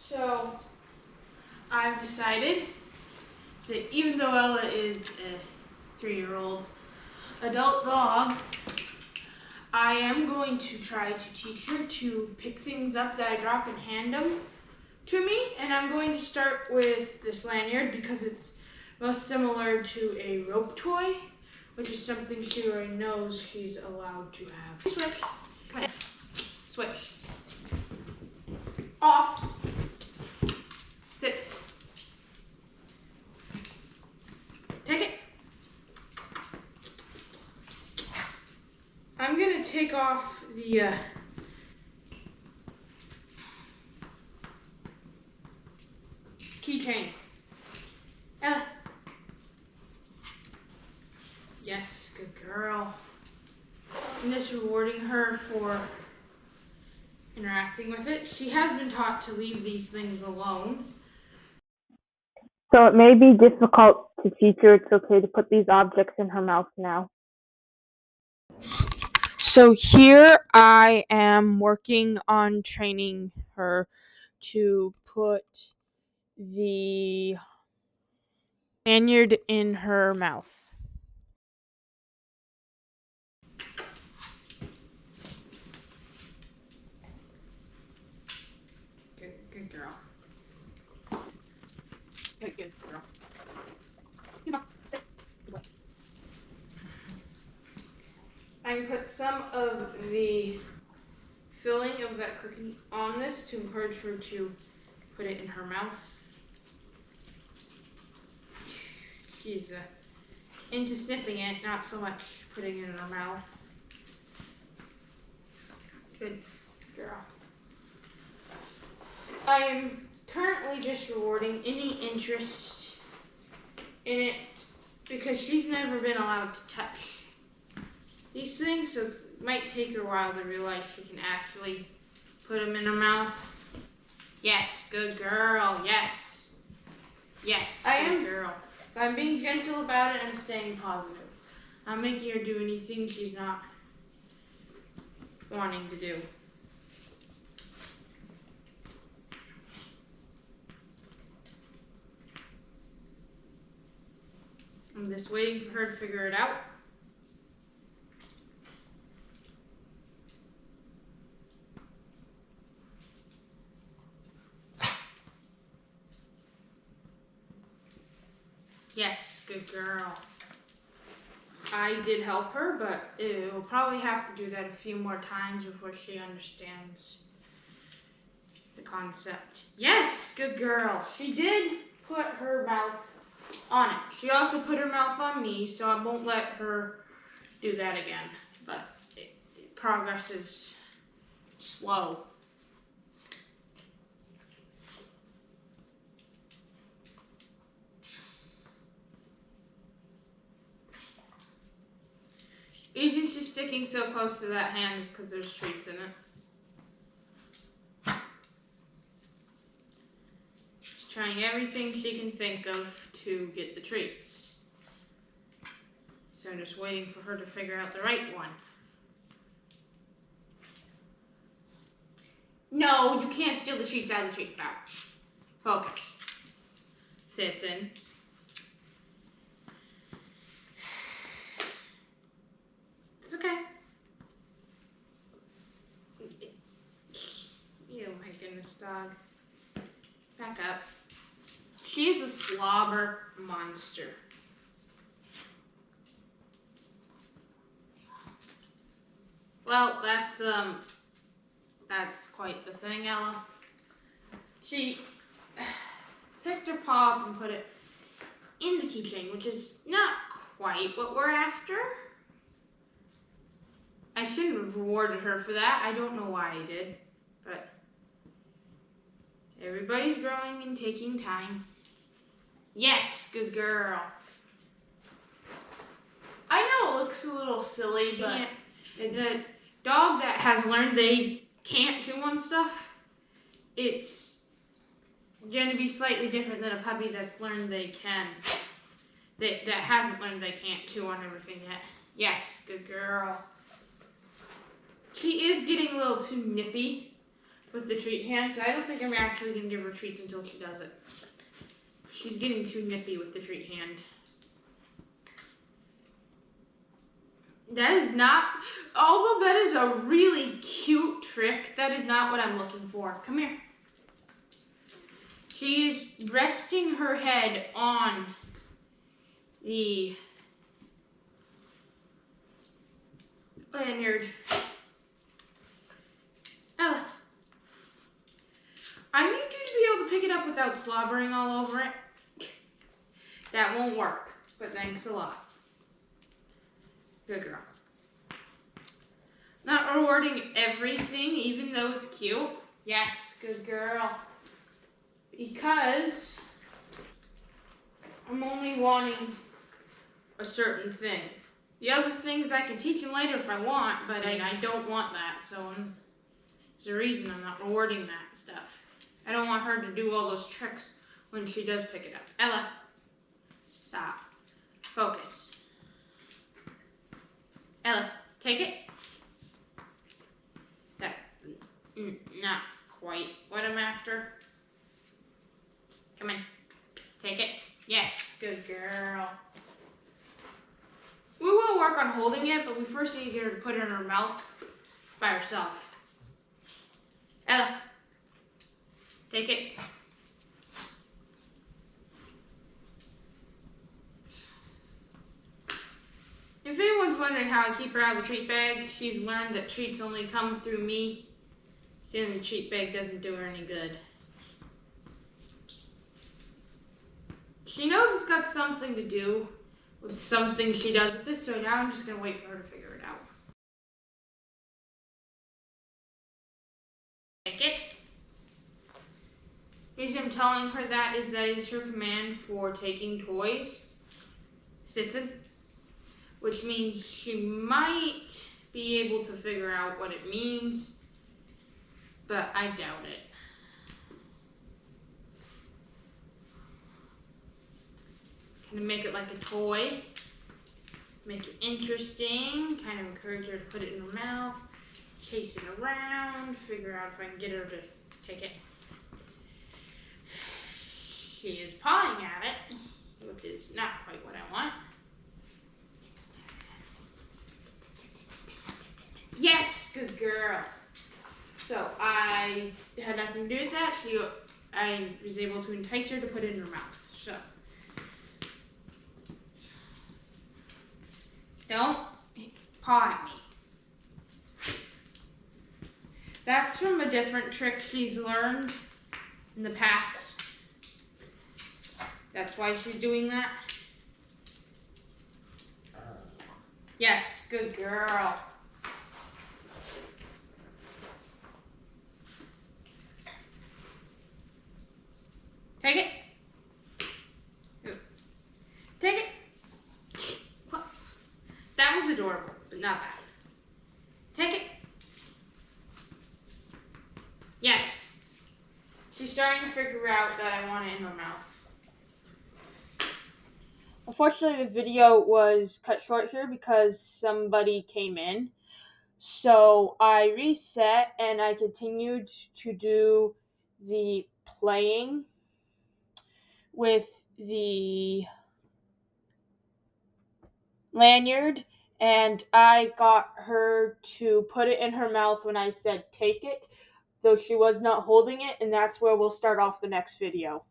So I've decided that even though Ella is a 3-year-old adult dog, I am going to try to teach her to pick things up that I drop and hand them to me. And I'm going to start with this lanyard because it's most similar to a rope toy, which is something she already knows she's allowed to have. Switch. Come on. Switch. Off. Sits. Take it. I'm gonna take off the keychain. Ella. Yes, good girl. I'm just rewarding her for interacting with it. She has been taught to leave these things alone. So it may be difficult to teach her it's okay to put these objects in her mouth now. So here I am working on training her to put the lanyard in her mouth. Good girl. Good girl. Come on, sit. Good boy. I can put some of the filling of that cookie on this to encourage her to put it in her mouth. She's into sniffing it, not so much putting it in her mouth. Good girl. I am currently just rewarding any interest in it because she's never been allowed to touch these things, so it might take her a while to realize she can actually put them in her mouth. Yes, good girl. Yes. Yes, good girl. But I'm being gentle about it and staying positive. I'm making her do anything she's not wanting to do. I'm just waiting for her to figure it out. Yes, good girl. I did help her, but it will probably have to do that a few more times before she understands the concept. Yes, good girl. She did put her mouth on it. She also put her mouth on me, so I won't let her do that again. But progress is slow. The reason she's sticking so close to that hand is because there's treats in it. She's trying everything she can think of to get the treats. So I'm just waiting for her to figure out the right one. No, you can't steal the treats out of the treat pouch. Focus. Sits in. It's okay. Oh my goodness, dog. Back up. She's a slobber monster. Well, that's quite the thing, Ella. She picked her paw up and put it in the keychain, which is not quite what we're after. I shouldn't have rewarded her for that. I don't know why I did, but everybody's growing and taking time. Yes, good girl. I know it looks a little silly, but the dog that has learned they can't chew on stuff, it's going to be slightly different than a puppy that's learned they can. That hasn't learned they can't chew on everything yet. Yes, good girl. She is getting a little too nippy, with the treat hand, so I don't think I'm actually going to give her treats until she does it. She's getting too nippy with the treat hand. That is not, although that is a really cute trick, that is not what I'm looking for. Come here. She is resting her head on the lanyard. Ella, I need you to be able to pick it up without slobbering all over it. That won't work, but thanks a lot. Good girl. Not rewarding everything, even though it's cute. Yes, good girl. Because I'm only wanting a certain thing. The other things I can teach him later if I want, but I don't want that, so there's a reason I'm not rewarding that stuff. I don't want her to do all those tricks when she does pick it up. Ella, stop. Focus. Ella, take it. That, not quite what I'm after. Come in. Take it. Yes, good girl. We will work on holding it, but we first need to get her to put it in her mouth by herself. Ella, take it. If anyone's wondering how I keep her out of the treat bag, she's learned that treats only come through me. Seeing the treat bag doesn't do her any good. She knows it's got something to do with something she does with this, so now I'm just going to wait for her to figure it out. Take it. Reason I'm telling her that is her command for taking toys. Sitzen. Which means she might be able to figure out what it means, but I doubt it. Kind of make it like a toy, make it interesting, kind of encourage her to put it in her mouth, chase it around, figure out if I can get her to take it. She is pawing at it, which is not quite what I want. Yes, good girl. So I had nothing to do with that. I was able to entice her to put it in her mouth. So don't paw at me. That's from a different trick she's learned in the past. That's why she's doing that. Yes, good girl. Take it. Take it. What? That was adorable, but not that. Take it. Yes. She's starting to figure out that I want it in her mouth. Unfortunately, the video was cut short here because somebody came in. So I reset and I continued to do the playing with the lanyard, and I got her to put it in her mouth when I said take it, though she was not holding it, and that's where we'll start off the next video.